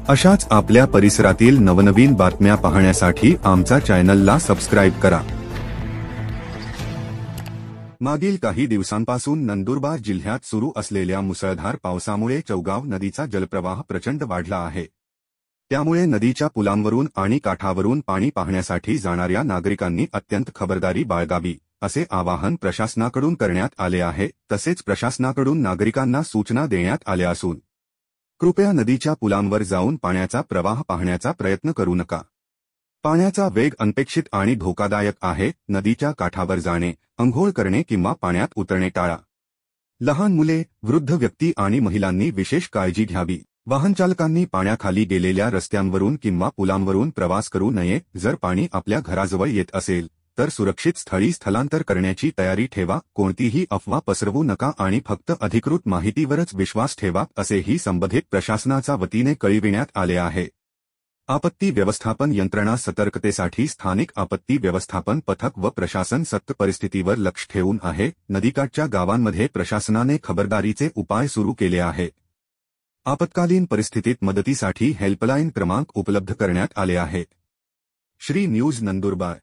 अशाच आपल्या परिसरातील नवनवीन बातम्या पाहण्यासाठी आमचा चॅनलला सबस्क्राईब करा। मागील काही दिवसांपासून नंदुरबार जिल्ह्यात सुरू असलेल्या मुसळधार पावसामुळे चौगाव नदीचा जलप्रवाह प्रचंड वाढला आहे। त्यामुळे नदीच्या पुलांवरून आणि काठावरून पाणी पाहण्यासाठी जाणाऱ्या नागरिकांनी अत्यंत खबरदारी बाळगावी असे आवाहन प्रशासनाकडून करण्यात आले आहे। तसेच प्रशासनाकडून नागरिकांना सूचना देण्यात आल्या असून कृपया नदीच्या पुलांवर जाऊन पाण्याचा प्रवाह पाहण्याचा प्रयत्न करू नका। पाण्याचा वेग अनपेक्षित आणि धोकादायक आहे। नदीच्या काठावर जाणे, अंघोळ करणे किंवा पाण्यात उतरणे टाळा। लहान मुले, वृद्ध व्यक्ती आणि महिलांनी विशेष काळजी घ्यावी। वाहनचालकांनी पाण्याखाली गेलेल्या रस्त्यांवरून किंवा पुलांवरून प्रवास करू नये। जर पाणी आपल्या घराजवळ येत असेल तर सुरक्षित स्थळी स्थलांतर करण्याची तयारी ठेवा। कोणतीही अफवा पसरवू नका आणि फक्त अधिकृत माहितीवरच विश्वास ठेवा असेही संबंधित प्रशासनाच्या वतीने कळविण्यात आले आहे। आपत्ती व्यवस्थापन यंत्रणा सतर्कतेसाठी स्थानिक आपत्ती व्यवस्थापन पथक व प्रशासन सतत परिस्थितीवर लक्ष ठेवून आहे। नदीकाठच्या गावांमध्ये प्रशासनाने खबरदारीचे उपाय सुरू केले आहेत। आपत्कालीन परिस्थितीत मदतीसाठी हेल्पलाईन क्रमांक उपलब्ध करण्यात आले आहेत। श्री न्यूज नंदुरबार।